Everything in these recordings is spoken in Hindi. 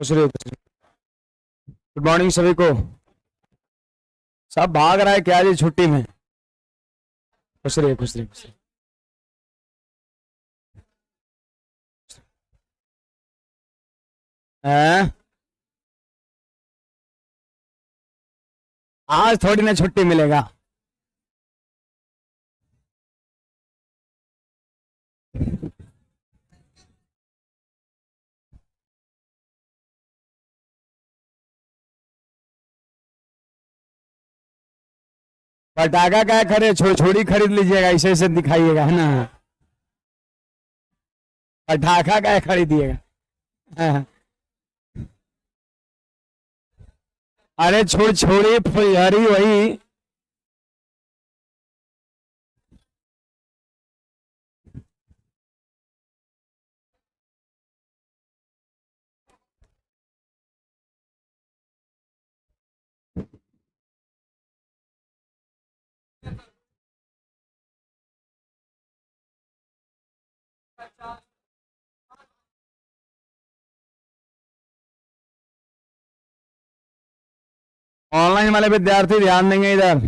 गुड मॉर्निंग सभी को। सब भाग रहा है क्या जी छुट्टी में? खुश रहिए खुश रहिए खुश रहिए। हैं? आज थोड़ी ना छुट्टी मिलेगा। पटाखा क्या खरीद छोड़ी खरीद लीजिएगा, ऐसे ऐसे दिखाइएगा, है ना? पटाखा क्या खरीदिएगा? हाँ। अरे छोड़ी फुलझड़ी वही। ऑनलाइन वाले विद्यार्थी ध्यान देंगे इधर।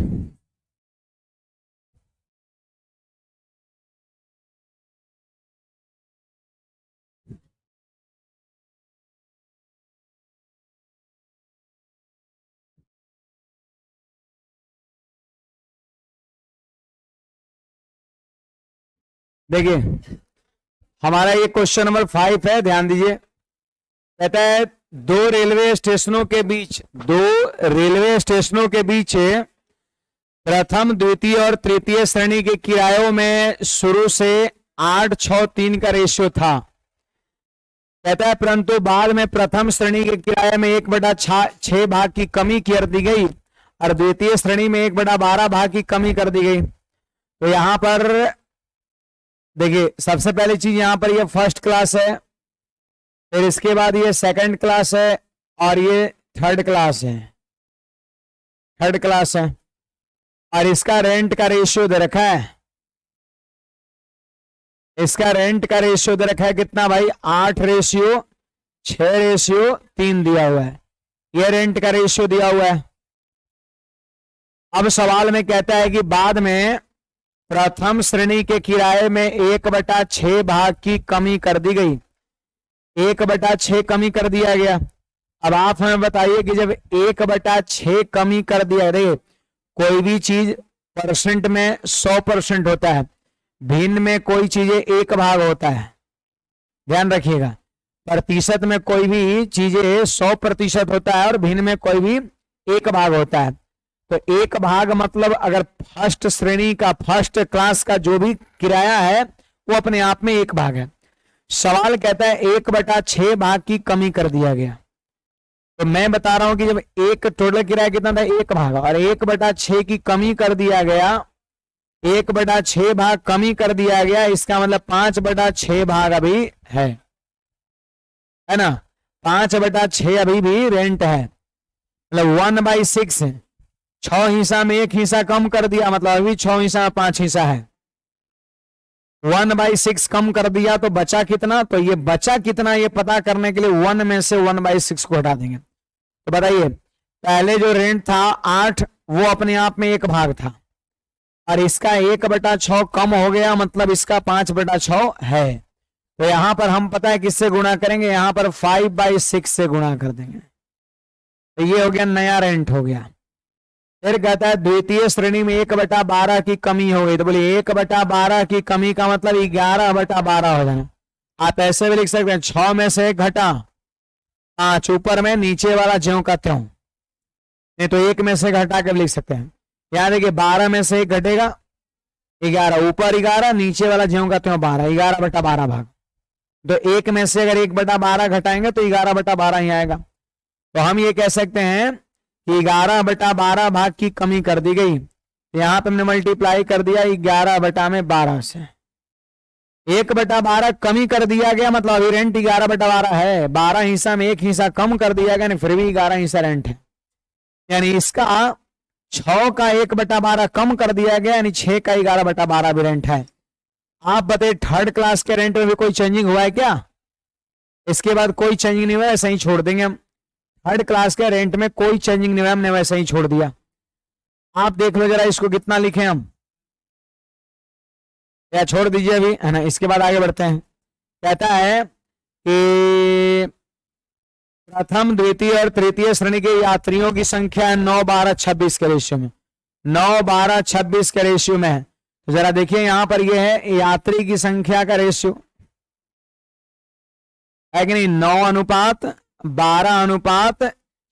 देखिए हमारा ये क्वेश्चन नंबर 5 है, ध्यान दीजिए। कहता है दो रेलवे स्टेशनों के बीच प्रथम द्वितीय और तृतीय श्रेणी के किरायों में शुरू से 8-6-3 का रेशियो था। कहता है परंतु बाद में प्रथम श्रेणी के किराए में 1/6 भाग की कमी कर दी गई और द्वितीय श्रेणी में 1/12 भाग की कमी कर दी गई। तो यहां पर देखिए सबसे पहली चीज यहां पर ये फर्स्ट क्लास है, फिर इसके बाद ये सेकंड क्लास है और ये थर्ड क्लास है और इसका रेंट का रेशियो दे रखा है। इसका रेंट का रेशियो दे रखा है कितना भाई? 8:6:3 दिया हुआ है। ये रेंट का रेशियो दिया हुआ है। अब सवाल में कहता है कि बाद में प्रथम श्रेणी के किराए में 1/6 भाग की कमी कर दी गई। 1/6 कमी कर दिया गया। अब आप हमें बताइए कि जब 1/6 कमी कर दिया गया, कोई भी चीज परसेंट में 100% होता है, भिन्न में कोई चीजें 1 भाग होता है, ध्यान रखिएगा। प्रतिशत में कोई भी चीजें 100% होता है और भिन्न में कोई भी 1 भाग होता है। तो 1 भाग मतलब अगर फर्स्ट श्रेणी का फर्स्ट क्लास का जो भी किराया है वो अपने आप में 1 भाग है। सवाल कहता है 1/6 भाग की कमी कर दिया गया। तो मैं बता रहा हूं कि जब एक टोटल किराया कितना था? 1 भाग, और 1/6 की कमी कर दिया गया, 1/6 भाग कमी कर दिया गया, इसका मतलब 5/6 भाग अभी है ना? 5/6 अभी भी रेंट है, मतलब 1/6 है। 6 हिस्सा में 1 हिस्सा कम कर दिया, मतलब अभी 6 हिस्सा में 5 हिस्सा है। 1/6 कम कर दिया तो बचा कितना? तो ये बचा कितना ये पता करने के लिए 1 में से 1/6 को हटा देंगे। तो बताइए पहले जो रेंट था 8, वो अपने आप में 1 भाग था और इसका 1/6 कम हो गया, मतलब इसका 5/6 है। तो यहां पर हम पता है किससे गुणा करेंगे? यहां पर 5/6 से गुणा कर देंगे। तो ये हो गया नया रेंट हो गया। फिर कहता है द्वितीय श्रेणी में 1/12 की कमी हो गई। तो बोलिए 1/12 की कमी का मतलब 11/12 हो जाना। आप ऐसे भी लिख सकते हैं 6 में से 1 घटा 5, ऊपर में नीचे वाला ज्यों का त्यों, नहीं तो 1 में से घटा कर लिख सकते हैं। याद देखिए 12 में से 1 घटेगा 11, ऊपर 11, नीचे वाला ज्यों का त्यों 12, 11/12 भाग। तो 1 में से अगर 1/12 घटाएंगे तो 11/12 ही आएगा। तो हम ये कह सकते हैं कि 11/12 भाग की कमी कर दी गई। यहां पे हमने मल्टीप्लाई कर दिया 11/12 से। 1/12 कमी कर दिया गया, मतलब अभी रेंट 11/12 है। 12 हिस्सा में 1 हिस्सा कम कर दिया गया, फिर भी 11 हिस्सा रेंट है। यानी इसका 6 का 1/12 कम कर दिया गया, यानी 6 का 11/12 भी रेंट है। आप बताइए थर्ड क्लास के रेंट में भी कोई चेंजिंग हुआ है क्या? इसके बाद कोई चेंजिंग नहीं हुआ, ऐसे ही छोड़ देंगे हम। थर्ड क्लास के रेंट में कोई चेंजिंग नहीं हुआ, हमने वैसे ही छोड़ दिया। आप देख लो जरा इसको कितना लिखे हम, या छोड़ दीजिए अभी, है ना। इसके बाद आगे बढ़ते हैं। कहता है कि प्रथम द्वितीय और तृतीय श्रेणी के यात्रियों की संख्या है 9, 12, 26 के रेशियो में। 9, 12, 26 के रेशियो में है। तो जरा देखिए यहां पर ये है यात्री की संख्या का रेशियो, है कि नहीं। 9 अनुपात 12 अनुपात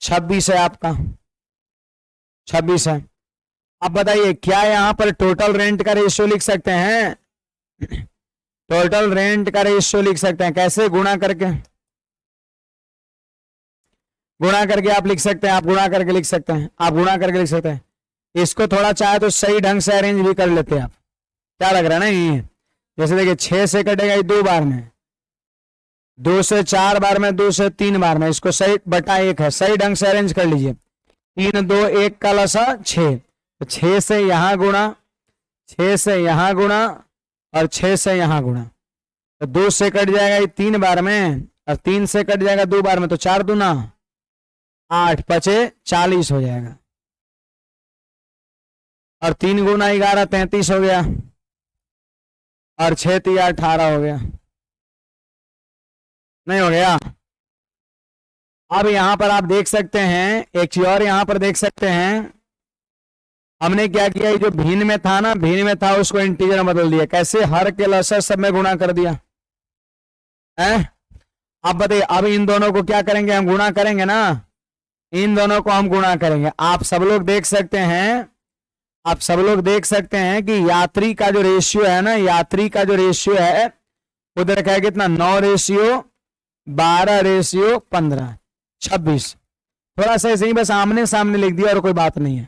26 है आपका, 26 है। अब बताइए क्या यहां पर टोटल रेंट का रेशियो लिख सकते हैं? टोटल रेंट का रेशियो लिख सकते हैं कैसे? गुणा करके, गुणा करके आप लिख सकते हैं, आप गुणा करके लिख सकते हैं, आप गुणा करके लिख सकते हैं। इसको थोड़ा चाहे तो सही ढंग से अरेंज भी कर लेते हैं आप। क्या लग रहा है ना ये, जैसे देखिए 6 से कटेगा ये 2 बार में, 2 से 4 बार में, 2 से 3 बार में। इसको सही बटा 1 है, सही ढंग से अरेंज कर लीजिए। 3, 2, 1 का लसा 6, तो 6 से यहां गुणा, 6 से यहां गुणा और 6 से यहां गुणा। तो 2 से कट जाएगा ये 3 बार में, और 3 से कट जाएगा 2 बार में, तो 4 दूना 8, 5 40 हो जाएगा। और 3 गुना 11 33 हो गया, और 6 3 18 हो गया। नहीं हो गया? अब यहां पर आप देख सकते हैं एक चीज और, यहां पर देख सकते हैं हमने क्या किया, जो भिन्न में था ना, भिन्न में था उसको इंटीजर में बदल दिया। कैसे? हर के लसर सब में गुणा कर दिया है। अब बताइए, अब इन दोनों को क्या करेंगे? हम गुणा करेंगे ना, इन दोनों को हम गुणा करेंगे। आप सब लोग देख सकते हैं, आप सब लोग देख सकते हैं कि यात्री का जो रेशियो है ना, यात्री का जो रेशियो है उधर क्या है कितना? 9 रेशियो 12 रेशियो 15 26। थोड़ा सा ऐसे ही बस आमने सामने लिख दिया और कोई बात नहीं है।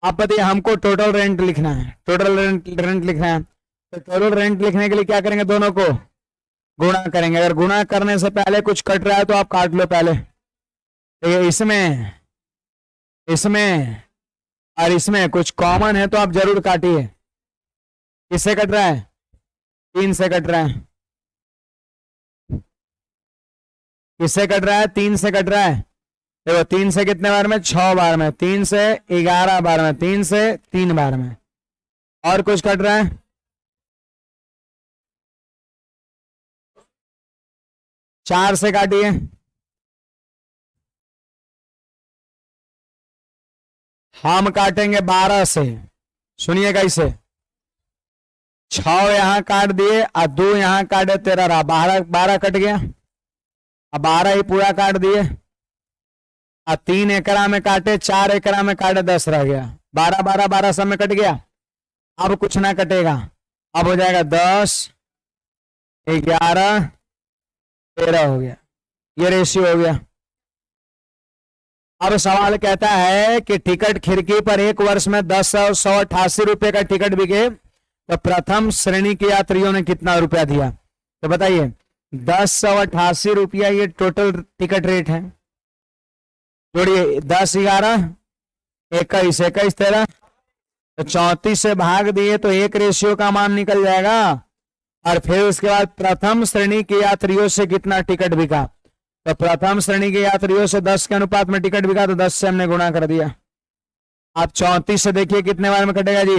आप बताइए हमको टोटल रेंट लिखना है, टोटल रेंट लिखना है, तो टोटल रेंट लिखने के लिए क्या करेंगे? दोनों को गुणा करेंगे। अगर गुणा करने से पहले कुछ कट रहा है तो आप काट लो पहले। तो इसमें, इसमें और इसमें कुछ कॉमन है तो आप जरूर काटिए। किससे कट रहा है? 3 से कट रहा है। किससे कट रहा है? 3 से कट रहा है। देखो 3 से कितने बार में? 6 बार में। 3 से 11 बार में। 3 से 3 बार में। और कुछ कट रहा है? 4 से काटिए। हम काटेंगे 12 से। सुनिएगा इसे, 6 यहां काट दिए और 2 यहां काटे, 13 रहा, 12 12 कट गया। अब 12 ही पूरा काट दिए, और 3 एकड़ा में काटे, 4 एकड़ा में काटे, 10 रह गया। 12 12 12 सब में कट गया। अब कुछ ना कटेगा, अब हो जाएगा 10 11 13 हो गया। ये रेशियो हो गया। अब सवाल कहता है कि टिकट खिड़की पर एक वर्ष में 10,188 रुपए का टिकट बिके तो प्रथम श्रेणी के यात्रियों ने कितना रुपया दिया? तो बताइए 10,188 रुपया ये टोटल टिकट रेट है। जोड़िए 10 11 21 21 13, तो 34 से भाग दिए तो एक रेशियो का मान निकल जाएगा। और फिर उसके बाद प्रथम श्रेणी के यात्रियों से कितना टिकट बिका? तो प्रथम श्रेणी के यात्रियों से 10 के अनुपात में टिकट बिका, तो 10 से हमने गुणा कर दिया। आप 34 से देखिए कितने बार में कटेगा जी?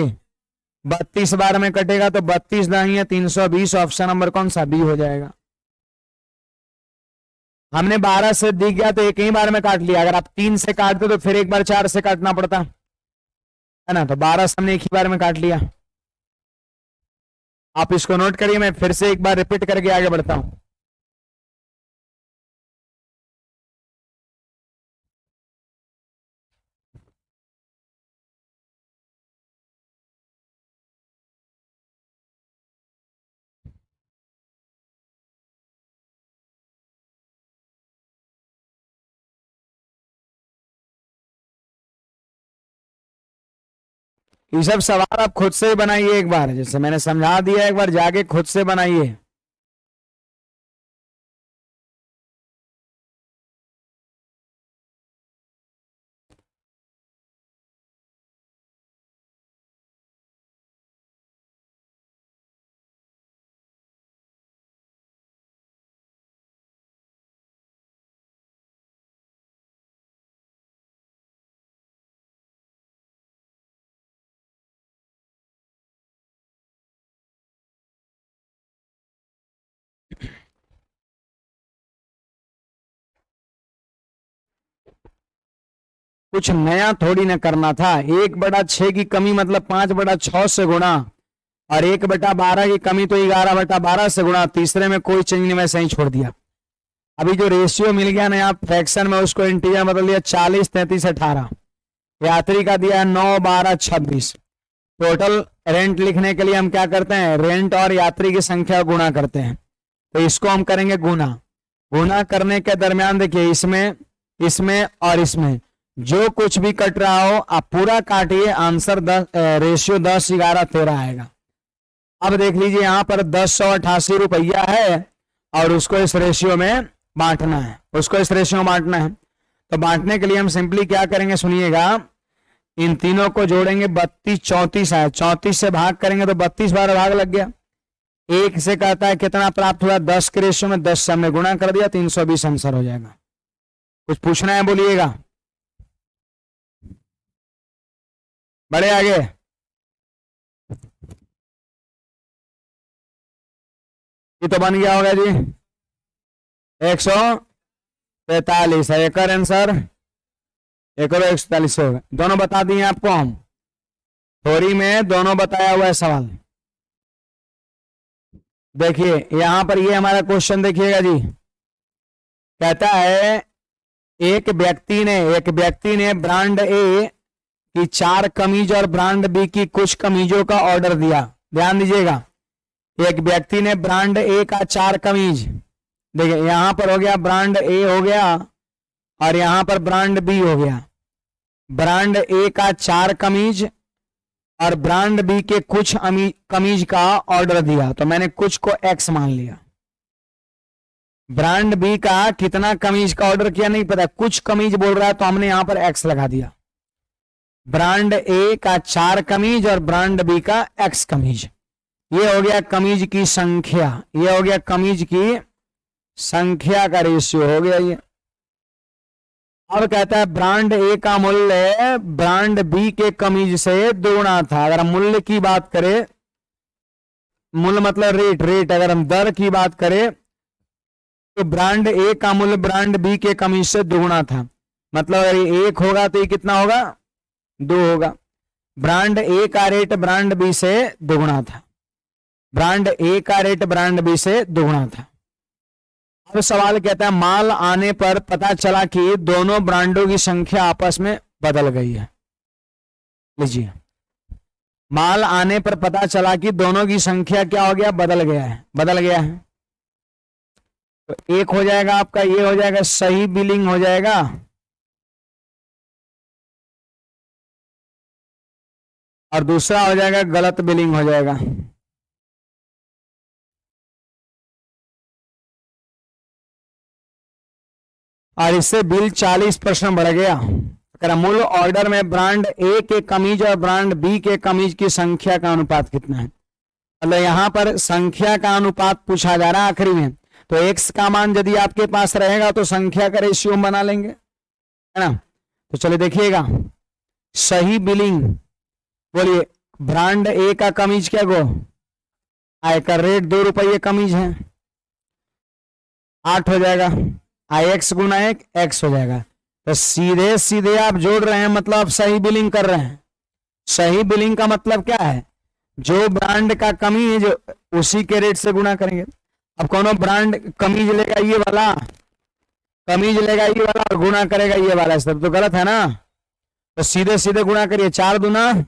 32 बार में कटेगा, तो 32 नहीं है 320। ऑप्शन नंबर कौन सा? बी हो जाएगा। हमने 12 से दिख गया तो एक ही बार में काट लिया। अगर आप 3 से काटते तो फिर एक बार 4 से काटना पड़ता है ना। तो 12 से हमने एक ही बार में काट लिया। आप इसको नोट करिए, मैं फिर से एक बार रिपीट करके आगे बढ़ता हूं। ये सब सवाल आप खुद से बनाइए एक बार, जैसे मैंने समझा दिया, एक बार जाके खुद से बनाइए। कुछ नया थोड़ी ना करना था। 1/6 की कमी मतलब 5/6 से गुणा, और 1/12 की कमी तो 11/12 से गुणा। तीसरे में कोई चेंज नहीं, मैं सही छोड़ दिया। अभी जो रेशियो मिल गया ना यहाँ फ्रैक्शन में, उसको इंटीजर बदल दिया। 40, 33, 18। यात्री का दिया है 9, 12, 26। टोटल रेंट लिखने के लिए हम क्या करते हैं, रेंट और यात्री की संख्या गुणा करते हैं। तो इसको हम करेंगे गुणा। गुणा करने के दरमियान देखिए इसमें, इसमें और इसमें जो कुछ भी कट रहा हो आप पूरा काटिए, आंसर 10, रेशियो 10, 11, 13 आएगा। अब देख लीजिए यहाँ पर 1088 रुपया है और उसको इस रेशियो में बांटना है, उसको इस रेशियो में बांटना है। तो बांटने के लिए हम सिंपली क्या करेंगे सुनिएगा, इन तीनों को जोड़ेंगे। 32, 34 है, 34 से भाग करेंगे तो 32 बार भाग लग गया। एक से कहता है कितना प्राप्त हुआ, 10 के रेशियो में 10 से हमने गुणा कर दिया, 320 आंसर हो जाएगा। कुछ पूछना है बोलिएगा, बढ़े आगे। ये तो बन गया होगा जी 143 है एक आंसर, एक और 143 होगा। दोनों बता दिए आपको हम, थ्योरी में दोनों बताया हुआ है सवाल। देखिए यहां पर ये हमारा क्वेश्चन देखिएगा जी, कहता है एक व्यक्ति ने ब्रांड ए की 4 कमीज और ब्रांड बी की कुछ कमीजों का ऑर्डर दिया। ध्यान दीजिएगा, एक व्यक्ति ने ब्रांड ए का 4 कमीज, देखिए यहां पर हो गया ब्रांड ए हो गया और यहां पर ब्रांड बी हो गया। ब्रांड ए का 4 कमीज और ब्रांड बी के कुछ कमीज का ऑर्डर दिया, तो मैंने कुछ को एक्स मान लिया। ब्रांड बी का कितना कमीज का ऑर्डर किया नहीं पता, कुछ कमीज बोल रहा है तो हमने यहां पर एक्स लगा दिया। ब्रांड ए का 4 कमीज और ब्रांड बी का एक्स कमीज, ये हो गया कमीज की संख्या, ये हो गया कमीज की संख्या का रेशियो हो गया ये। अब कहता है ब्रांड ए का मूल्य ब्रांड बी के कमीज से दोगुना था। अगर हम मूल्य की बात करें, मूल्य मतलब रेट, अगर हम दर की बात करें तो ब्रांड ए का मूल्य ब्रांड बी के कमीज से दोगुना था। मतलब अगर ये 1 होगा तो ये कितना होगा, 2 होगा। ब्रांड ए का रेट ब्रांड बी से दोगुना था, ब्रांड ए का रेट ब्रांड बी से दोगुना था। अब सवाल कहता है माल आने पर पता चला कि दोनों ब्रांडों की संख्या आपस में बदल गई है। लीजिए, माल आने पर पता चला कि दोनों की संख्या क्या हो गया, बदल गया है। तो एक हो जाएगा आपका, ये हो जाएगा सही बिलिंग हो जाएगा, और दूसरा हो जाएगा गलत बिलिंग हो जाएगा। और इससे बिल 40% बढ़ गया। अगर मूल ऑर्डर में ब्रांड ए के कमीज और ब्रांड बी के कमीज की संख्या का अनुपात कितना है, मतलब यहां पर संख्या का अनुपात पूछा जा रहा है आखिरी में। तो एक्स का मान यदि आपके पास रहेगा तो संख्या का रेशियो बना लेंगे, है ना। तो चलिए देखिएगा, सही बिलिंग बोलिए, ब्रांड ए का कमीज क्या गो, आयकर रेट 2 रुपये कमीज है, 8 हो जाएगा। आई एक्स गुना 1 एक्स हो जाएगा। तो सीधे सीधे आप जोड़ रहे हैं, मतलब आप सही बिलिंग कर रहे हैं। सही बिलिंग का मतलब क्या है, जो ब्रांड का कमीज उसी के रेट से गुना करेंगे। अब कौन ब्रांड कमीज लेगा ये वाला, कमीज लेगा ये वाला और गुना करेगा ये वाला, सब तो गलत है ना। तो सीधे सीधे गुना करिए, 4 दूना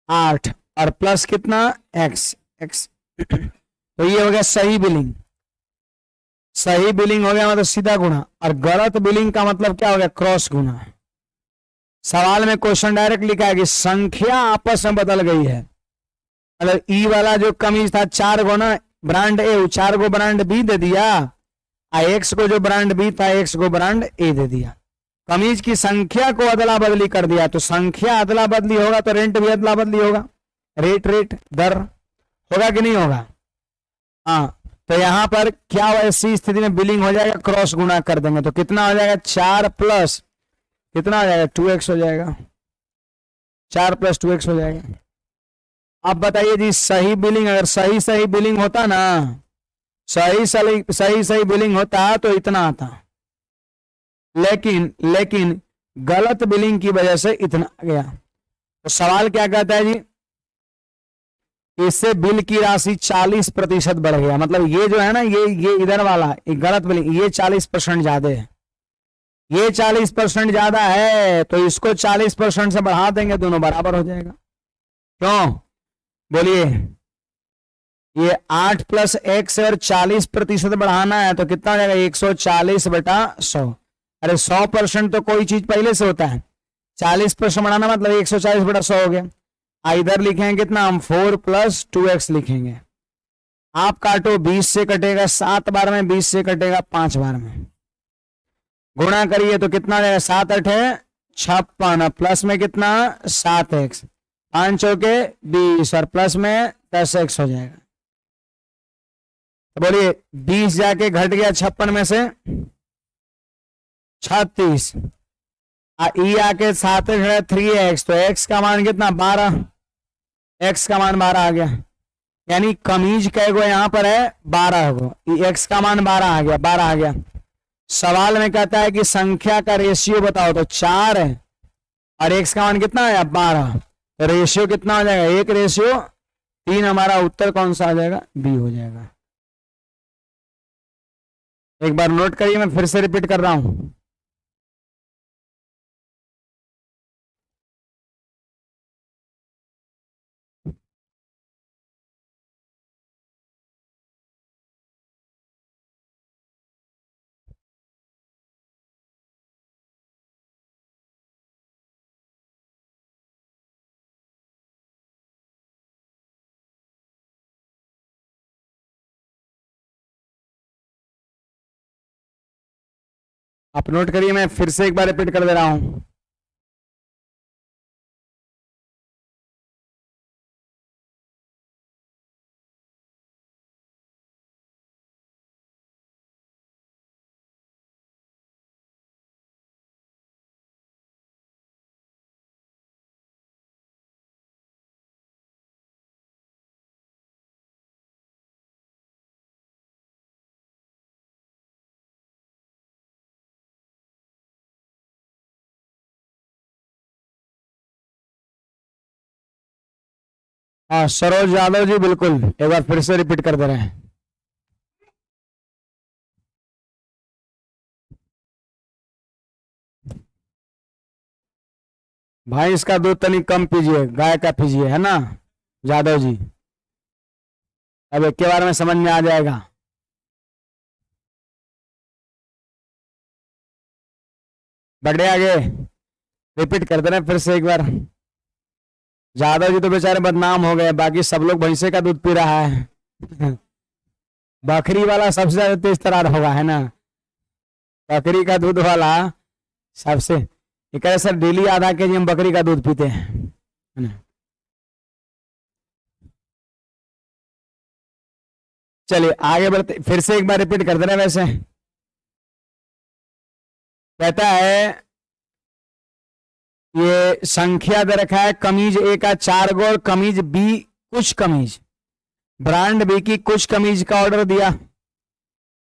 8 और प्लस कितना एक्स, तो ये हो गया सही बिलिंग। सही बिलिंग हो गया मतलब सीधा गुना, और गलत बिलिंग का मतलब क्या हो गया, क्रॉस गुना। सवाल में क्वेश्चन डायरेक्ट लिखा है कि संख्या आपस में बदल गई है। मतलब ई वाला जो कमीज था 4 गो ना ब्रांड ए, 4 गो ब्रांड बी दे दिया, और एक्स को जो ब्रांड बी था एक्स को ब्रांड ए दे दिया। कमीज की संख्या को अदला बदली कर दिया। तो संख्या अदला बदली होगा तो रेंट भी अदला बदली होगा, रेट दर होगा कि नहीं होगा। हाँ, तो यहां पर क्या ऐसी स्थिति में बिलिंग हो जाएगा, क्रॉस गुना कर देंगे। तो कितना हो जाएगा, 4 प्लस कितना हो जाएगा, 2x हो जाएगा। 4 प्लस 2x हो जाएगा। अब बताइए जी, सही बिलिंग, अगर सही बिलिंग होता ना, सही बिलिंग होता तो इतना आता। लेकिन गलत बिलिंग की वजह से इतना गया। तो सवाल क्या कहता है जी, इससे बिल की राशि 40% बढ़ गया। मतलब ये जो है ना, ये इधर वाला ये गलत बिलिंग, ये 40% ज्यादा है, ये 40% ज्यादा है, तो इसको 40% से बढ़ा देंगे, दोनों बराबर हो जाएगा। क्यों बोलिए, ये 8 + x और 40% बढ़ाना है तो कितना हो जाएगा, 140/100। अरे 100% तो कोई चीज पहले से होता है, 40% बढ़ाना मतलब 140/100 हो गया। इधर लिखेंगे कितना, हम 4 + 2x लिखेंगे। आप काटो, 20 से कटेगा 7 बार में, 20 से कटेगा 5 बार में, गुणा करिए तो कितना जाएगा, 7 × 8 = 56, प्लस में कितना 7x, 5 चौके 20 और प्लस में 10x हो जाएगा। तो बोलिए 20 जाके घट गया 56 में से 36, ई आके 7 × 3x, तो x का मान कितना 12, x का मान 12 आ गया। यानी कमीज कै गो यहां पर है 12 गो, x का मान 12 आ गया, 12 आ गया। सवाल में कहता है कि संख्या का रेशियो बताओ, तो 4 है और x का मान कितना है 12, तो रेशियो कितना हो जाएगा, 1:3। हमारा उत्तर कौन सा आ जाएगा, बी हो जाएगा। एक बार नोट करिए, मैं फिर से रिपीट कर रहा हूं। आप नोट करिए, मैं फिर से एक बार रिपीट कर दे रहा हूं। हाँ सरोज यादव जी, बिल्कुल एक बार फिर से रिपीट कर दे रहे हैं। भाई इसका दूध तनी कम पीजिए, गाय का पीजिए, है ना यादव जी, अब एक के बारे में समझ में आ जाएगा। बढ़े आगे, रिपीट कर दे रहे हैं फिर से एक बार। यादव जी तो बेचारे बदनाम हो गए, बाकी सब लोग भैंसे का दूध पी रहा है। बकरी वाला सबसे ज्यादा तेज तरार होगा, है ना, बकरी का दूध वाला सबसे, ये कह रहे सर डेली आधा केजी हम बकरी का दूध पीते हैं, है ना। चलिए आगे बढ़ते, फिर से एक बार रिपीट कर दे रहे हैं। वैसे कहता है ये संख्या दे रखा है, कमीज ए का 4 गो और कमीज बी कुछ कमीज, ब्रांड बी की कुछ कमीज का ऑर्डर दिया,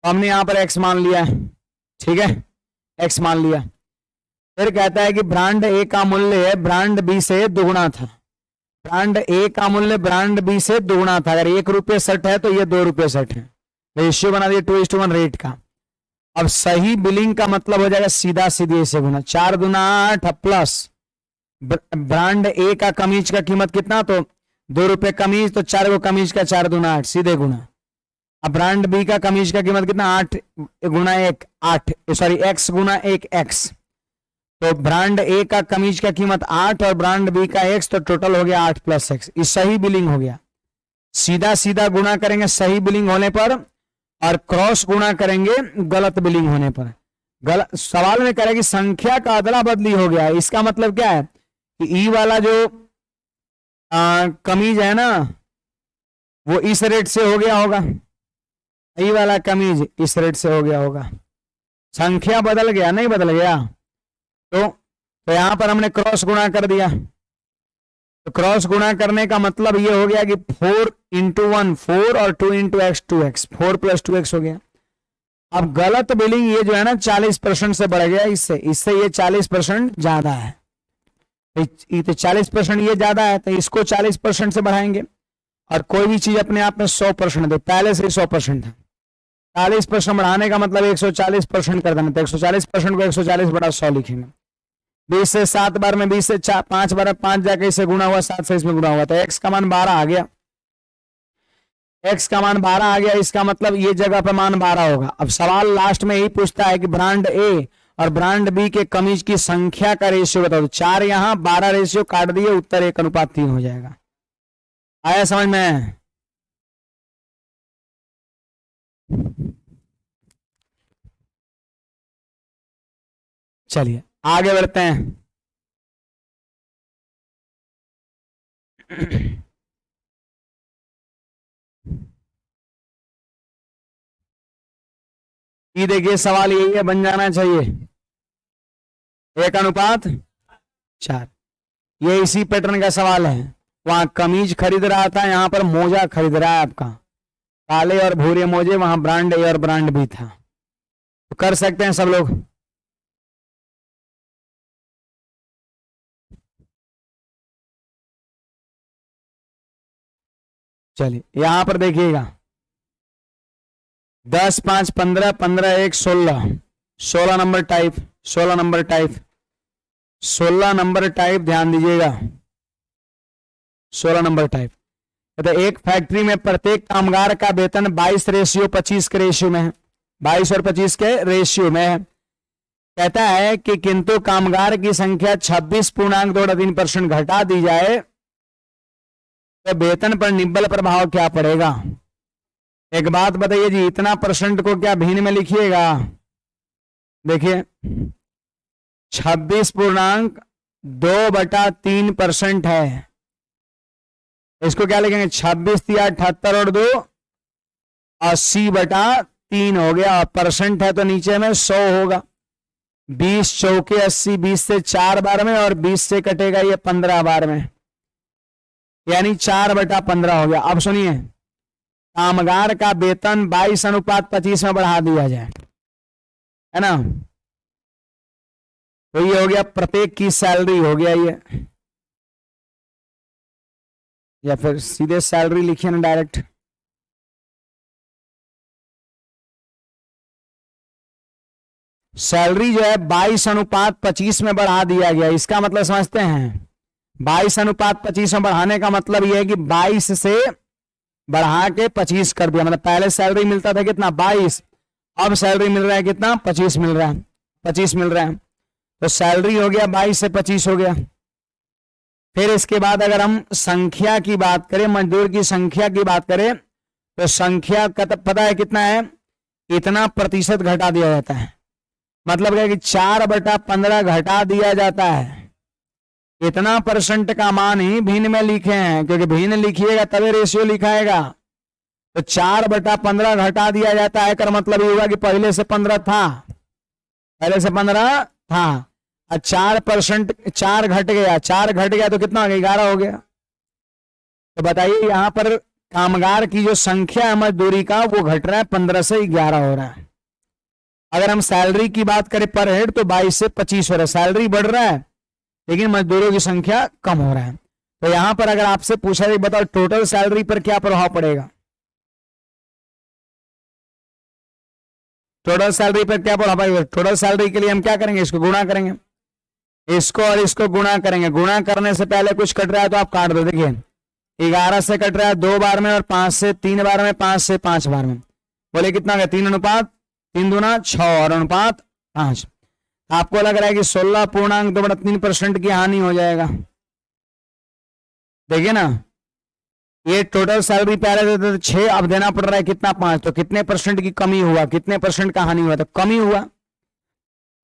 हमने यहां पर एक्स मान लिया है, ठीक है, एक्स मान लिया। फिर कहता है कि ब्रांड ए का मूल्य ब्रांड बी से दुगुना था, ब्रांड ए का मूल्य ब्रांड बी से दुगुना था। अगर ₹1 है तो ये ₹2 है, रेशियो बना दिया 2:1 रेट का। अब सही बिलिंग का मतलब हो जाएगा सीधा सीधे से गुना, 4 दूना 8 प्लस ब्रांड ए का कमीज का कीमत कितना, तो ₹2 कमीज, तो 4 गो कमीज का 4 दूना 8 सीधे गुना। अब ब्रांड बी का कमीज का कीमत कितना, 8 गुना 1 8, सॉरी x गुना 1 x, तो ब्रांड ए का कमीज का कीमत 8 और ब्रांड बी का x, तो टोटल हो गया 8 + x। ये सही बिलिंग हो गया। सीधा सीधा गुणा करेंगे सही बिलिंग होने पर, और क्रॉस गुणा करेंगे गलत बिलिंग होने पर। गलत सवाल में करें कि संख्या का अदला बदली हो गया, इसका मतलब क्या है कि ई वाला जो कमीज है ना वो इस रेट से हो गया होगा, ई वाला कमीज इस रेट से हो गया होगा, संख्या बदल गया, नहीं बदल गया, तो यहां पर हमने क्रॉस गुणा कर दिया। तो क्रॉस गुणा करने का मतलब ये हो गया कि 4 × 1 4 और 2 × x 2x, 4 + 2x हो गया। अब गलत बिलिंग ये जो है ना 40% से बढ़ गया, इससे ये 40% ज्यादा है। तो 40% ये ज्यादा है तो इसको 40% से बढ़ाएंगे। और कोई भी चीज अपने आप में 100% दे, पहले से ही 100% है, 40% बढ़ाने का मतलब 140% कर देना। तो 140% को 140 बड़ा 100 लिखेंगे। 20 से 7 बार में 20 से 5 बार 5 जाके इसे गुणा हुआ, 7 से इसमें गुणा हुआ, तो x का मान 12 आ गया। x का मान 12 आ गया, इसका मतलब ये जगह पे मान 12 होगा। अब सवाल लास्ट में यही पूछता है कि ब्रांड ए और ब्रांड बी के कमीज की संख्या का रेशियो बताओ। 4 यहां 12 रेशियो काट दिए, उत्तर 1:3 हो जाएगा। आया समझ में? चलिए आगे बढ़ते हैं। ये देखिए सवाल यही है, बन जाना चाहिए 1:4। ये इसी पैटर्न का सवाल है। वहां कमीज खरीद रहा था, यहां पर मोजा खरीद रहा है आपका, काले और भूरे मोजे, वहां ब्रांड ए और ब्रांड बी था। तो कर सकते हैं सब लोग। चलिए यहां पर देखिएगा 10, 5, 15, 15, 1, 16, 16 number type, 16 number type, 16 number type, ध्यान दीजिएगा 16 नंबर टाइप। तो एक फैक्ट्री में प्रत्येक कामगार का वेतन 22:25 के रेशियो में है, 22 और 25 के रेशियो में है। कहता है कि किंतु कामगार की संख्या 26.23% घटा दी जाए तो वेतन पर निव्वल प्रभाव क्या पड़ेगा। एक बात बताइए जी, इतना परसेंट को क्या भिन्न में लिखिएगा? देखिए 26.2/3% है, इसको क्या लिखेंगे? 26 या 78 और 2 80/3 हो गया। परसेंट है तो नीचे में 100 होगा। 20 चौके 80, 20 से 4 बार में और 20 से कटेगा ये 15 बार में, यानी 4/15 हो गया। अब सुनिए, कामगार का वेतन 22:25 में बढ़ा दिया जाए, है ना, तो ये हो गया प्रत्येक की सैलरी हो गया ये, या फिर सीधे सैलरी लिखिए ना डायरेक्ट। सैलरी जो है 22:25 में बढ़ा दिया गया। इसका मतलब समझते हैं, 22:25 में बढ़ाने का मतलब यह है कि 22 से बढ़ा के 25 कर दिया। मतलब पहले सैलरी मिलता था कितना? 22, अब सैलरी मिल रहा है कितना? 25 मिल रहा है, 25 मिल रहा है। तो सैलरी हो गया 22 से 25 हो गया। फिर इसके बाद अगर हम संख्या की बात करें, मजदूर की संख्या की बात करें, तो संख्या का पता है कितना है? इतना प्रतिशत घटा दिया जाता है। मतलब क्या कि 4/15 घटा दिया जाता है। इतना परसेंट का मान ही भिन्न में लिखे हैं, क्योंकि भिन्न लिखिएगा तभी रेशियो लिखाएगा। तो 4/15 घटा दिया जाता है कर मतलब ये होगा कि पहले से 15 था, पहले से 15 था, और 4% 4 घट गया, 4 घट गया तो कितना हो गया? 11 हो गया। तो बताइए यहां पर कामगार की जो संख्या है मजदूरी का, वो घट रहा है, 15 से 11 हो रहा है। अगर हम सैलरी की बात करें पर हेड, तो 22 से 25 हो रहा है। सैलरी बढ़ रहा है लेकिन मजदूरों की संख्या कम हो रहा है। तो यहां पर अगर आपसे पूछा जाए बताओ टोटल सैलरी पर क्या प्रभाव पड़ेगा? टोटल सैलरी पर क्या प्रभाव पड़ेगा? टोटल सैलरी के लिए हम क्या करेंगे? इसको गुणा करेंगे, इसको और इसको गुणा करेंगे। गुणा करने से पहले कुछ कट रहा है तो आप काट दो। देखिए 11 से कट रहा है 2 बार में, और 5 से 3 बार में, 5 से 5 बार में। बोले कितना गया? 3:3 दूना 6 और अनुपात 5। आपको लग रहा है कि 16.2/3% की हानि हो जाएगा। देखिए ना, ये टोटल सैलरी पहले देते थे 6, अब देना पड़ रहा है कितना? 5। तो कितने परसेंट की कमी हुआ? कितने परसेंट का हानि हुआ? तो कमी हुआ।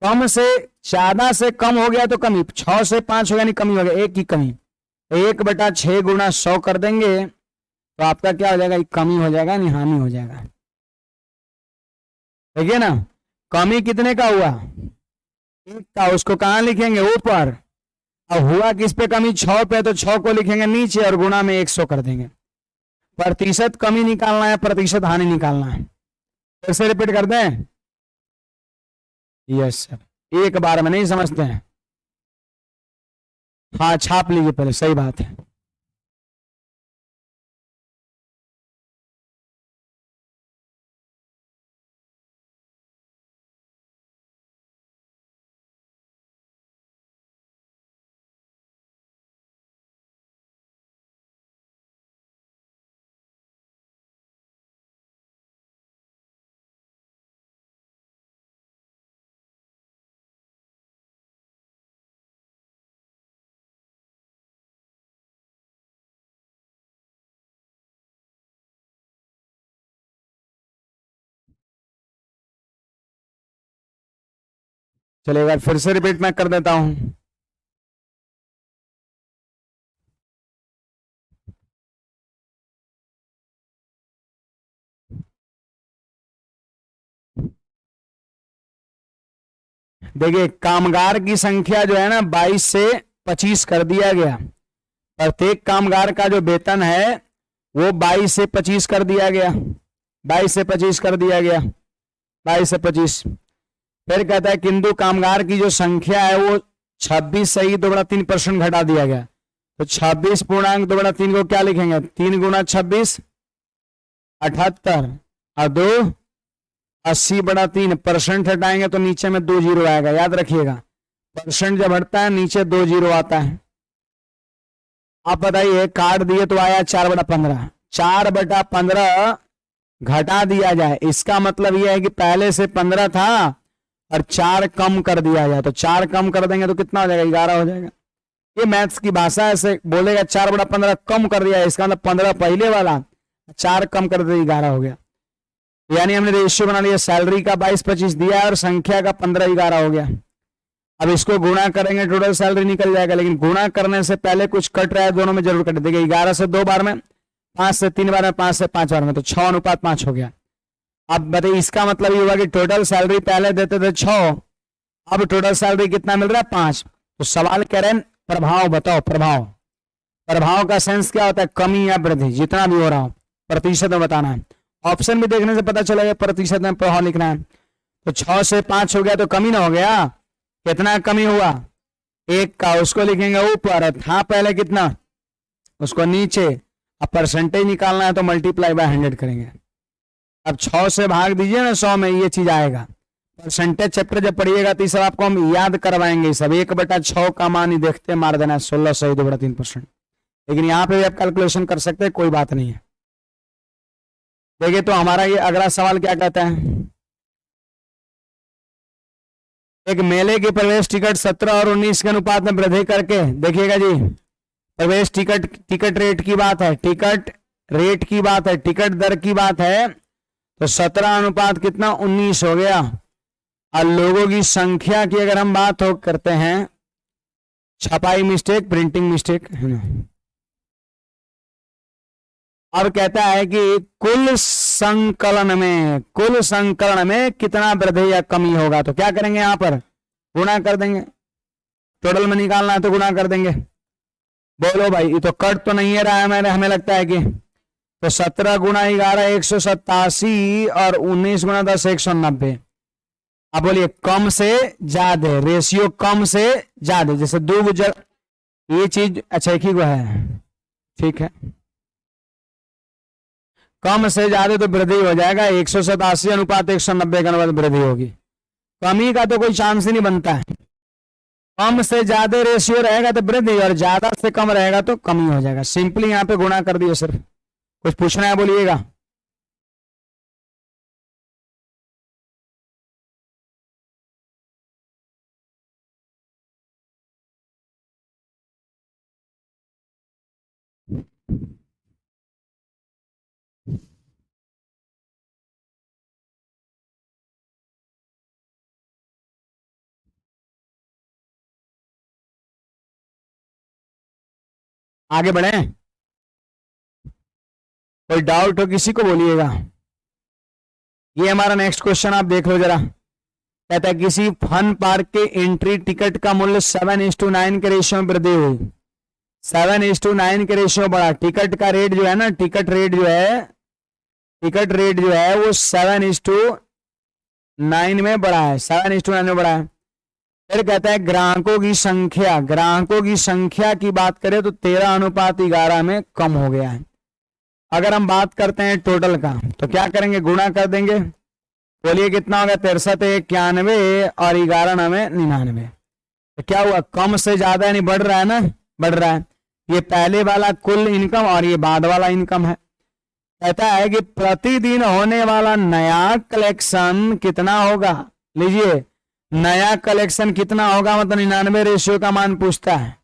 कम से ज्यादा से कम हो गया तो कमी, 6 से 5 हो गया नहीं कमी हो गया, 1 की कमी। 1/6 गुणा 100 कर देंगे तो आपका क्या हो जाएगा? कमी हो जाएगा, नहीं हानि हो जाएगा। देखिए ना, कमी कितने का हुआ? 1 का। उसको कहां लिखेंगे? ऊपर। अब हुआ किस पे कमी? 6 पे, तो 6 को लिखेंगे नीचे और गुणा में 100 कर देंगे। प्रतिशत कमी निकालना है, प्रतिशत हानि निकालना है। फिर से रिपीट कर दें, यस सर, एक बार में नहीं समझते हैं। हाँ छाप लीजिए पहले, सही बात है। चलिए एक बार फिर से रिपीट मैं कर देता हूं। देखिए कामगार की संख्या जो है ना 22 से 25 कर दिया गया। प्रत्येक कामगार का जो वेतन है वो 22 से 25 कर दिया गया। 22 से 25 कर दिया गया, 22 से 25। फिर कहता है किंतु कामगार की जो संख्या है वो 26 से ही 2.3% घटा दिया गया। तो 26.2/3 को क्या लिखेंगे? 3 गुना 26 78 और 2 80/3। हटाएंगे तो नीचे में 2 जीरो आएगा, याद रखिएगा। परसेंट जब हटता है नीचे 2 जीरो आता है। आप बताइए काट दिए तो आया 4/15। 4/15 घटा दिया जाए, इसका मतलब यह है कि पहले से 15 था और 4 कम कर दिया जाए। तो 4 कम कर देंगे तो कितना हो जाएगा? 11 हो जाएगा। ये मैथ्स की भाषा ऐसे बोलेगा 4/15 कम कर दिया है, इसका मतलब 15 पहले वाला, 4 कम कर दिया 11 हो गया। यानी हमने रेशियो बना लिया, सैलरी का 22-25 दिया और संख्या का 15-11 हो गया। अब इसको गुणा करेंगे, टोटल सैलरी निकल जाएगा। लेकिन गुणा करने से पहले कुछ कट रहा है, दोनों में जरूर कट देगा। 11 से 2 बार में, 5 से 3 बार में, 5 से 5 बार में, तो 6:5 हो गया। अब बताइए इसका मतलब ये हुआ कि टोटल सैलरी पहले देते थे 6, अब टोटल सैलरी कितना मिल रहा है? 5। तो सवाल कह रहे हैं प्रभाव बताओ। प्रभाव का सेंस क्या होता है? कमी या वृद्धि, जितना भी हो रहा हो प्रतिशत में बताना है। ऑप्शन भी देखने से पता चलेगा प्रतिशत में प्रभाव लिखना है। तो 6 से 5 हो गया तो कमी ना हो गया? कितना कमी हुआ? 1 का, उसको लिखेंगे ऊपर, था पहले कितना उसको नीचे। अब परसेंटेज निकालना है तो मल्टीप्लाई बाय 100 करेंगे। अब 6 से भाग दीजिए ना 100 में, ये चीज आएगा। परसेंटेज चैप्टर जब पढ़िएगा तो सब आपको हम याद करवाएंगे। सब 1/6 का मान ही देखते मार देना 16 से 2.3%। लेकिन यहाँ पे भी आप कैलकुलेशन कर सकते हैं, कोई बात नहीं है। देखिए तो हमारा ये अगला सवाल क्या कहता है? एक मेले की प्रवेश टिकट 17 और 19 के अनुपात में वृद्धि करके, देखिएगा जी, प्रवेश टिकट रेट की बात है, टिकट रेट की बात है, टिकट दर की बात है। तो 17 अनुपात कितना? 19 हो गया। और लोगों की संख्या की अगर हम बात हो करते हैं, छपाई मिस्टेक, प्रिंटिंग मिस्टेक है ना। अब कहता है कि कुल संकलन में कितना वृद्धि या कमी होगा। तो क्या करेंगे? यहां पर गुणा कर देंगे। टोटल में निकालना है तो गुणा कर देंगे। बोलो भाई, ये तो कट तो नहीं है रहा है मैंने, हमें लगता है कि तो 17 गुना 11 187 और 19 गुना 10 190। अब बोलिए कम से ज्यादा, रेशियो कम से ज्यादा, जैसे 2 गुजर ये चीज, अच्छा एक ही को है, ठीक है। कम से ज्यादा तो वृद्धि हो जाएगा, 187 अनुपात 190 के अनुपात वृद्धि होगी। कमी का तो कोई चांस ही नहीं बनता है। कम से ज्यादा रेशियो रहेगा तो वृद्धि, और ज्यादा से कम रहेगा तो कमी हो जाएगा। सिंपली यहाँ पे गुणा कर दिए। सिर्फ कुछ पूछना है बोलिएगा। आगे बढ़े, कोई डाउट हो किसी को बोलिएगा। ये हमारा नेक्स्ट क्वेश्चन आप देख लो जरा। कहता है किसी फन पार्क के एंट्री टिकट का मूल्य 7:9 के रेशियो में वृद्धि हुई। 7:9 के रेशियो बढ़ा। टिकट का रेट जो है ना, टिकट रेट जो है वो 7:9 9 में बढ़ा है, 7:9 में बढ़ा है। फिर कहता है ग्राहकों की संख्या, ग्राहकों की संख्या की बात करें तो 13:11 में कम हो गया है। अगर हम बात करते हैं टोटल का तो क्या करेंगे, गुणा कर देंगे। बोलिए कितना होगा, 63 91 और 11 9 99। तो क्या हुआ, कम से ज्यादा नहीं बढ़ रहा है ना, बढ़ रहा है। ये पहले वाला कुल इनकम और ये बाद वाला इनकम है। कहता है कि प्रतिदिन होने वाला नया कलेक्शन कितना होगा। लीजिए नया कलेक्शन कितना होगा, मतलब 99 रेशियो का मान पूछता है।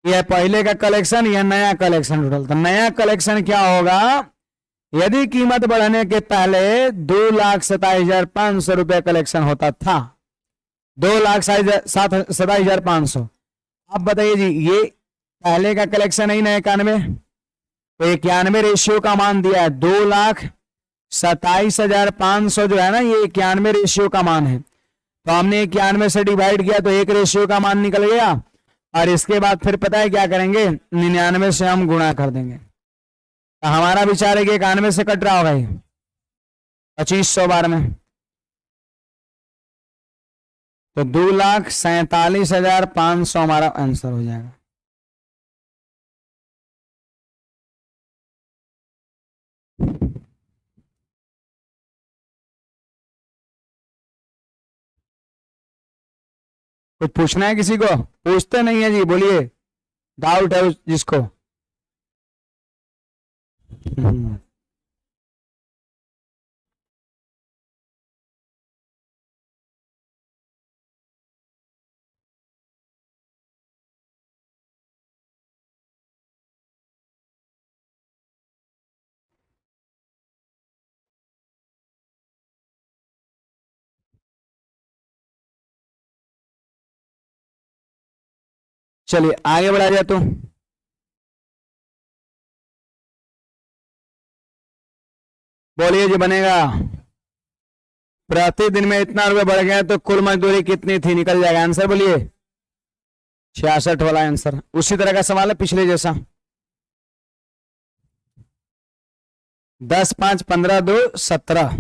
यह पहले का कलेक्शन, यह नया कलेक्शन टोटल। तो नया कलेक्शन क्या होगा, यदि कीमत बढ़ने के पहले 2,27,500 रुपये कलेक्शन होता था, 2,27,500। अब बताइए जी, ये पहले का कलेक्शन है ना 91, तो 91 रेशियो का मान दिया है। 2,27,500 जो है ना, ये 91 रेशियो का मान है। तो हमने 91 से डिवाइड किया तो 1 रेशियो का मान निकल गया। और इसके बाद फिर पता है क्या करेंगे, 99 से हम गुणा कर देंगे। तो हमारा विचार है कि 91 से कट रहा होगा 2500 बार में, तो 2,47,500 हमारा आंसर हो जाएगा। कुछ पूछना है किसी को, पूछते नहीं है जी, बोलिए डाउट है जिसको। चलिए आगे बढ़ा जाए तो बोलिए जी, बनेगा प्रतिदिन में इतना रुपए बढ़ गया तो कुल मजदूरी कितनी थी, निकल जाएगा आंसर। बोलिए 66 वाला आंसर। उसी तरह का सवाल है पिछले जैसा, 10 5 15 2 17।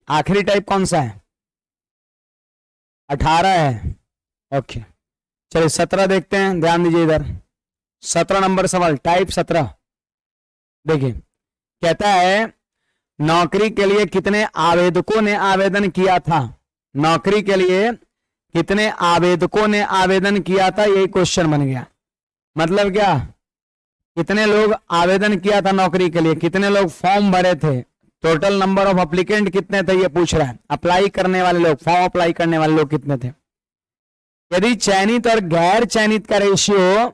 आखिरी टाइप कौन सा है, 18 है। ओके चलिए 17 देखते हैं, ध्यान दीजिए इधर 17 नंबर सवाल, टाइप 17। देखिए कहता है नौकरी के लिए कितने आवेदकों ने आवेदन किया था, नौकरी के लिए कितने आवेदकों ने आवेदन किया था, यही क्वेश्चन बन गया। मतलब क्या, कितने लोग आवेदन किया था नौकरी के लिए, कितने लोग फॉर्म भरे थे, टोटल नंबर ऑफ एप्लीकेंट कितने थे ये पूछ रहा है। अप्लाई करने वाले लोग, फॉर्म अप्लाई करने वाले लोग कितने थे। यदि चयनित और गैर चयनित का रेशियो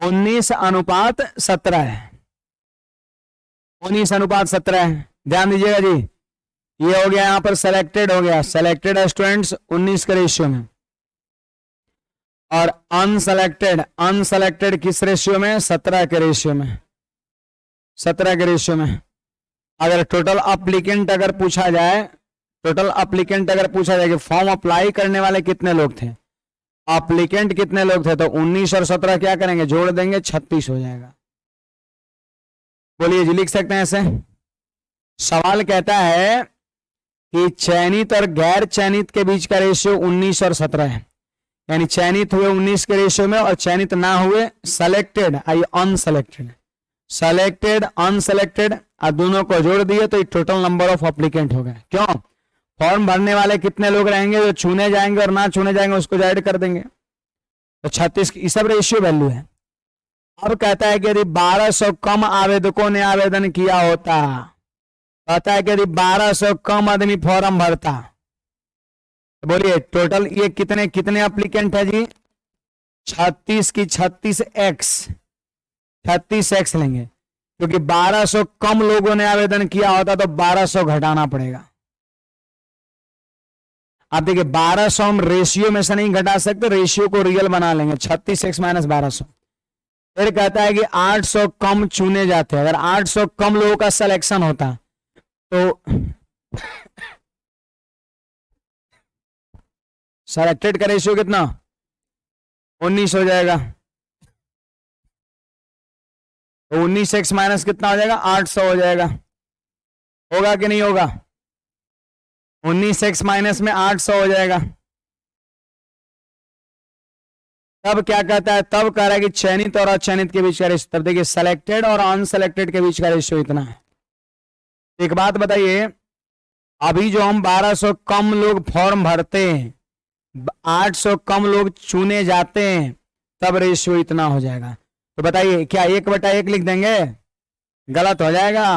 19:17 है, 19:17 है, ध्यान दीजिएगा जी। ये हो गया यहां पर सेलेक्टेड हो गया, सेलेक्टेड स्टूडेंट्स 19 के रेशियो में, और अनसेलेक्टेड, अनसेलेक्टेड किस रेशियो में, 17 के रेशियो में, 17 के रेशियो में। अगर टोटल अप्लीकेंट अगर पूछा जाए, टोटल अप्लीकेंट अगर पूछा जाए कि फॉर्म अप्लाई करने वाले कितने लोग थे, अप्लीकेंट कितने लोग थे, तो 19 और 17 क्या करेंगे, जोड़ देंगे, 36 हो जाएगा। बोलिए जी, लिख सकते हैं ऐसे। सवाल कहता है कि चयनित और गैर चयनित के बीच का रेशियो 19 और 17 है, यानी चयनित हुए 19 के रेशियो में और चयनित ना हुए सेलेक्टेड आई अनसेलेक्टेड, सेलेक्टेड अनसेलेक्टेड और दोनों को जोड़ दिए तो टोटल नंबर ऑफ एप्लीकेंट हो गए। क्यों, फॉर्म भरने वाले कितने लोग रहेंगे, जो चुने जाएंगे और ना चुने जाएंगे उसको ऐड कर देंगे, तो 36 की सब रेशियो वैल्यू है। अब कहता है कि यदि 1200 कम आवेदकों ने आवेदन किया होता, कहता है कि यदि 1200 कम आदमी फॉर्म भरता, तो बोलिए टोटल ये कितने कितने एप्लीकेंट है जी, 36 की 36x, 36x लेंगे, क्योंकि 1200 कम लोगों ने आवेदन किया होता तो 1200 घटाना पड़ेगा। आप देखिए 1200 हम रेशियो में से नहीं घटा सकते, रेशियो को रियल बना लेंगे, 36x माइनस 1200। फिर कहता है कि 800 कम चुने जाते, अगर 800 कम लोगों का सिलेक्शन होता तो सेलेक्टेड का रेशियो कितना, 19 हो जाएगा, तो 19x माइनस कितना हो जाएगा, 800 हो जाएगा। होगा कि नहीं होगा, 19x माइनस में 800 हो जाएगा। तब क्या कहता है, तब कह रहा है कि चयनित और अचयनित के बीच का रेशियो। तब देखिए सेलेक्टेड और अनसेलेक्टेड के बीच का रेशियो इतना है। एक बात बताइए, अभी जो हम 1200 कम लोग फॉर्म भरते हैं, 800 कम लोग चुने जाते हैं, तब रेशियो इतना हो जाएगा। तो बताइए क्या 1/1 लिख देंगे? गलत हो जाएगा,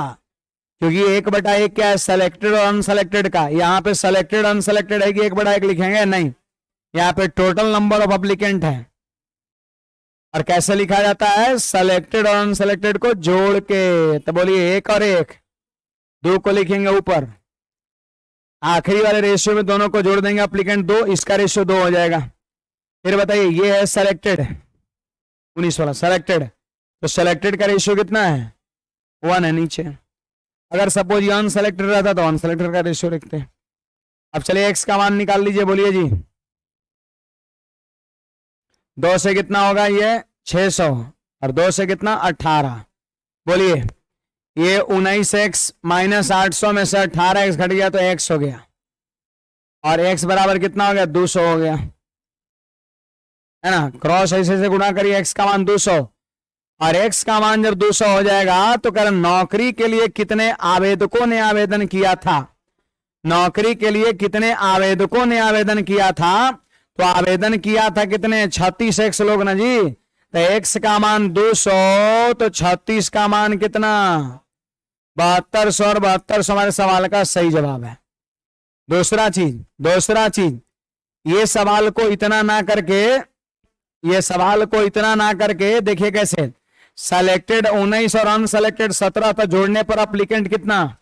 क्योंकि 1/1 क्या है, सेलेक्टेड और अनसेलेक्टेड का। यहाँ पे सेलेक्टेड अनसेलेक्टेड है कि 1/1 लिखेंगे? नहीं, यहाँ पे टोटल नंबर ऑफ एप्लीकेंट है। और कैसे लिखा जाता है, सेलेक्टेड और अनसेलेक्टेड को जोड़ के। तो बोलिए 1 और 1, 2 को लिखेंगे ऊपर, आखिरी वाले रेशियो में दोनों को जोड़ देंगे, एप्लीकेंट 2, इसका रेशियो 2 हो जाएगा। फिर बताइए ये है सेलेक्टेड, 19 वाला सेलेक्टेड, तो सेलेक्टेड का रेशियो कितना है, 1 है नीचे। अगर सपोज ये अनसेलेक्टेड रहता तो अनसेलेक्टेड का रेशियो लिखते। अब चलिए एक्स का मान निकाल लीजिए, बोलिए जी। 2 से कितना होगा, ये 600, और 2 से कितना 18। बोलिए ये 19x माइनस 800 में से 18x घट गया तो x हो गया, और x बराबर कितना हो गया, 200 हो गया, है ना। क्रॉस ऐसे से गुणा करिए, x का मान 200, और x का मान जब 200 हो जाएगा तो कह नौकरी के लिए कितने आवेदकों ने आवेदन किया था। नौकरी के लिए कितने आवेदकों ने आवेदन किया था, तो आवेदन किया था कितने, 36x लोग ना जी। तो x का मान 200, तो 36 का मान कितना, 7200, और 7200 हमारे सवाल का सही जवाब है। दूसरा चीज, ये सवाल को इतना ना करके देखिए कैसे, सेलेक्टेड 19 और अनसेलेक्टेड 17 तक जोड़ने पर एप्लीकेंट कितना,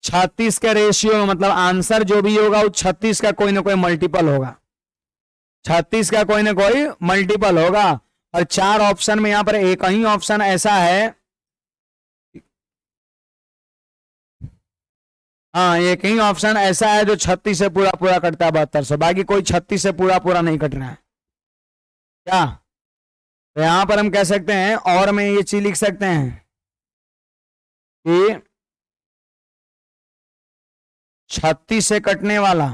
36 के रेशियो, मतलब आंसर जो भी होगा वो 36 का कोई ना कोई मल्टीपल होगा, 36 का कोई ना कोई मल्टीपल होगा। और 4 ऑप्शन में यहां पर एक ही ऑप्शन ऐसा है, हाँ एक ही ऑप्शन ऐसा है जो 36 से पूरा पूरा कटता है 7200, बाकी कोई 36 से पूरा पूरा नहीं कट रहा है क्या। तो यहां पर हम कह सकते हैं, और में ये चीज लिख सकते हैं कि 36 से कटने वाला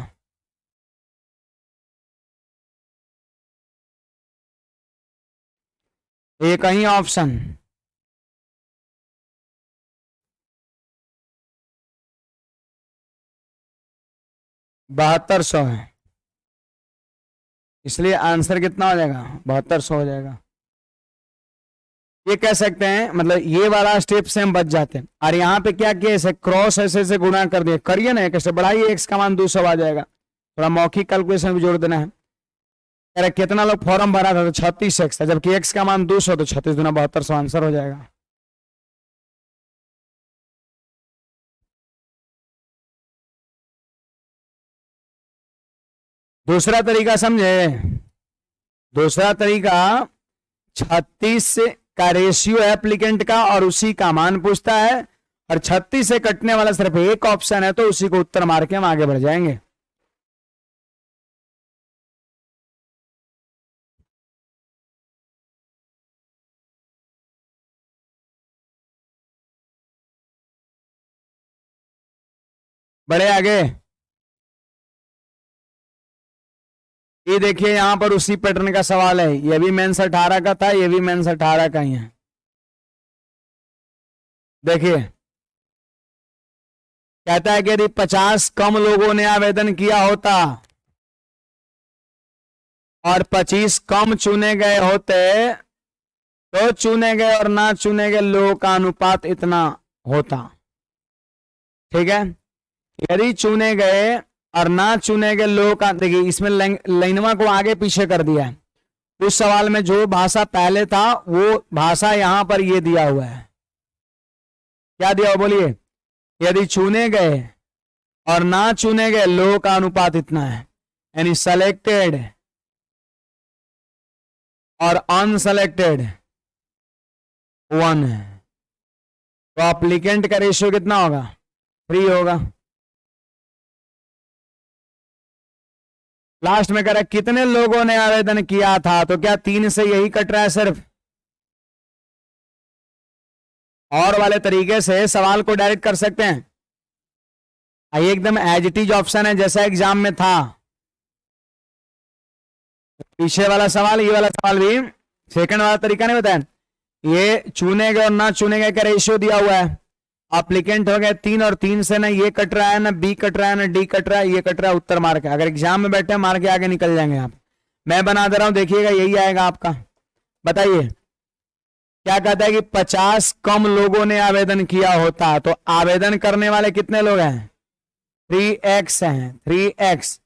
एक ही ऑप्शन 7200 है, इसलिए आंसर कितना हो जाएगा, 7200 हो जाएगा। ये कह सकते हैं, मतलब ये वाला स्टेप से हम बच जाते हैं। और यहाँ पे क्या किया, ऐसे क्रॉस ऐसे से गुणा कर दिए, करिए ना, कैसे बढ़ाइए, एक्स का मान 200 आ जाएगा। थोड़ा मौखिक कैलकुलेशन भी जोड़ देना है। अरे कितना लोग फॉर्म भरा था, तो 36x था, जबकि एक्स का मान 200, तो 36 गुना 7200 आंसर हो जाएगा। दूसरा तरीका समझे, दूसरा तरीका 36 का रेशियो एप्लीकेंट का और उसी का मान पूछता है, और 36 से कटने वाला सिर्फ एक ऑप्शन है, तो उसी को उत्तर मार के हम आगे बढ़ जाएंगे। बढ़े आगे, ये देखिए यहां पर उसी पैटर्न का सवाल है, ये भी मेंस 18 का था, ये भी मेंस 18 का ही है। देखिए कहता है कि यदि 50 कम लोगों ने आवेदन किया होता और 25 कम चुने गए होते, तो चुने गए और ना चुने गए लोगों का अनुपात इतना होता। ठीक है, यदि चुने गए और ना चुने गए लोगों का, देखिए इसमें लाइनवा को आगे पीछे कर दिया है। उस सवाल में जो भाषा पहले था वो भाषा यहां पर ये दिया हुआ है, क्या दिया हुआ बोलिए, यदि चुने गए और ना चुने गए लोगों का अनुपात इतना है, यानी सेलेक्टेड और अनसेलेक्टेड 1 है, तो एप्लीकेंट का रेशियो कितना होगा, 3 होगा। लास्ट में कह रहा है कितने लोगों ने आवेदन किया था, तो क्या 3 से यही कट रहा है सिर्फ। और वाले तरीके से सवाल को डायरेक्ट कर सकते हैं, ये एकदम एज इट इज ऑप्शन है जैसा एग्जाम में था। पीछे वाला सवाल, ये वाला सवाल भी सेकंड वाला तरीका नहीं बताया। ये चुने गए और ना चुने गए का रेशियो दिया हुआ है। अप्लीकेंट हो गए 3 और 3 से ना ये कट रहा है, ना बी कट रहा है, ना डी कट रहा है, ये कट रहा है, उत्तर मार के। अगर एग्जाम में बैठे मार के आगे निकल जाएंगे आप। मैं बना दे रहा हूं, देखिएगा यही आएगा आपका। बताइए क्या कहता है कि 50 कम लोगों ने आवेदन किया होता, तो आवेदन करने वाले कितने लोग हैं? 3x हैं, 3x।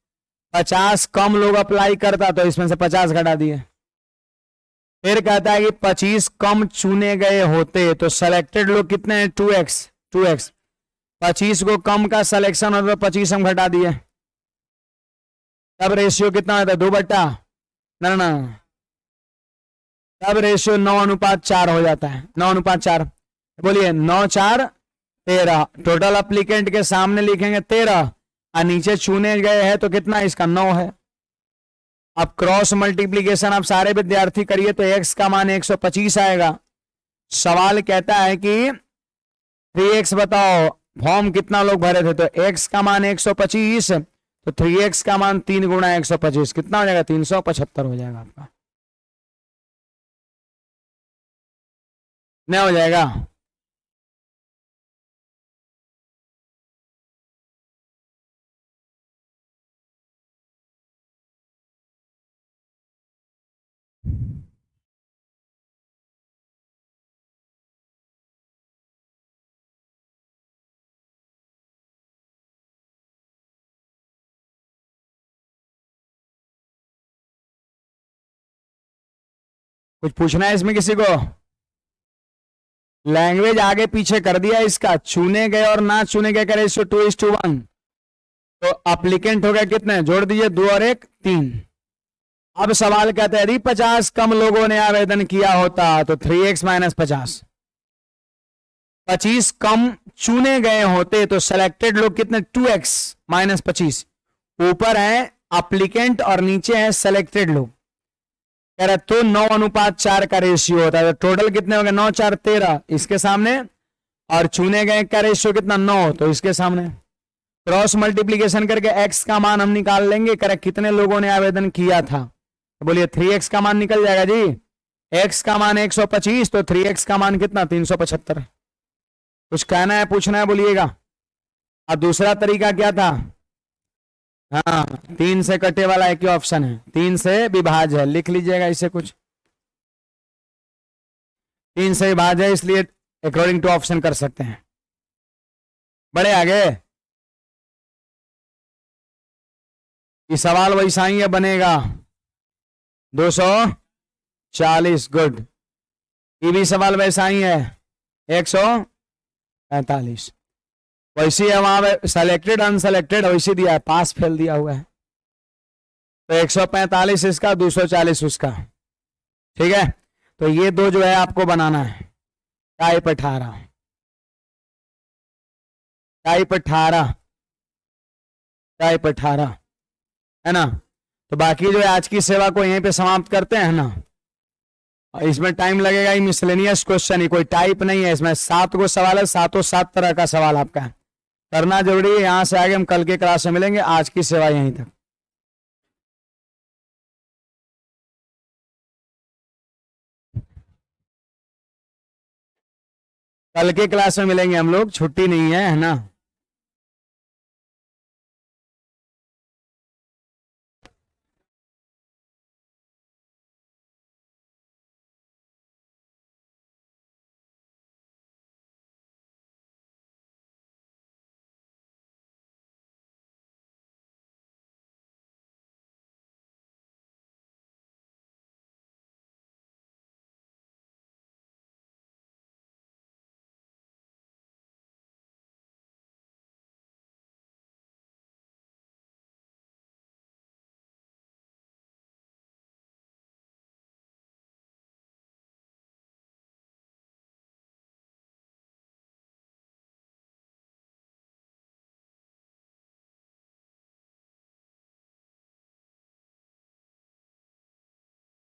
50 कम लोग अप्लाई करता तो इसमें से 50 घटा दिए। फिर कहता है कि 25 कम चुने गए होते, तो सेलेक्टेड लोग कितने हैं? 2x, 2x। 25 को कम का सिलेक्शन होता तो 25 हम घटा दिए, तब रेशियो कितना होता है? 2 बट्टा ना ना, तब रेशियो 9:4 हो जाता है। 9:4 बोलिए, 9×4=13। टोटल अप्लीकेंट के सामने लिखेंगे 13 और नीचे चुने गए हैं तो कितना? इसका 9 है। अब क्रॉस मल्टीप्लीकेशन आप सारे विद्यार्थी करिए तो x का मान 125 आएगा। सवाल कहता है कि 3x बताओ, फॉर्म कितना लोग भरे थे, तो x का मान 125, तो 3x का मान 3 गुणा 125 कितना हो जाएगा? 375 हो जाएगा आपका। नहीं हो जाएगा? कुछ पूछना है इसमें किसी को? लैंग्वेज आगे पीछे कर दिया इसका। चुने गए और ना चुने गए का रेशियो 2:1। तो अप्लीकेंट हो गया कितने? जोड़ दीजिए, 2 और 1 3। अब सवाल कहते हैं यदि 50 कम लोगों ने आवेदन किया होता तो 3x - 50। 25 कम चुने गए होते तो सेलेक्टेड लोग कितने? 2x - 25। ऊपर है अप्लीकेंट और नीचे है सेलेक्टेड लोग। कह रहा तो 9:4 का रेशियो होता है, तो टोटल कितने हो गए? 9×4=13 इसके सामने, और चुने गए का रेशियो कितना? 9, तो इसके सामने। क्रॉस मल्टीप्लीकेशन करके x का मान हम निकाल लेंगे। करेक्ट, कितने लोगों ने आवेदन किया था, तो बोलिए 3x का मान निकल जाएगा जी। x का मान 125, तो 3x का मान कितना? 375। कुछ कहना है, पूछना है, बोलिएगा। अब दूसरा तरीका क्या था? हाँ, 3 से कटे वाला एक ही ऑप्शन है, 3 से विभाज्य है, लिख लीजिएगा इसे। कुछ 3 से विभाज्य है, इसलिए अकॉर्डिंग टू ऑप्शन कर सकते हैं। बड़े आगे ये सवाल वैसा ही है, बनेगा 240। गुड। ये भी सवाल वैसा ही है, 145। वैसे है वहां पे सेलेक्टेड अनसेलेक्टेड वैसे दिया है, पास फेल दिया हुआ है। तो 145 इसका, 240 उसका। ठीक है, तो ये दो जो है आपको बनाना है। टाइप 18, टाइप 18, टाइप 18 है ना। तो बाकी जो है आज की सेवा को यहीं पे समाप्त करते हैं ना। इसमें टाइम लगेगा, ही मिसलेनियस क्वेश्चन ही, कोई टाइप नहीं है इसमें। 7 को सवाल है, 7 तरह का सवाल आपका है, करना जरूरी है। यहां से आगे हम कल के क्लास में मिलेंगे। आज की सेवा यहीं तक। कल के क्लास में मिलेंगे हम लोग, छुट्टी नहीं है ना।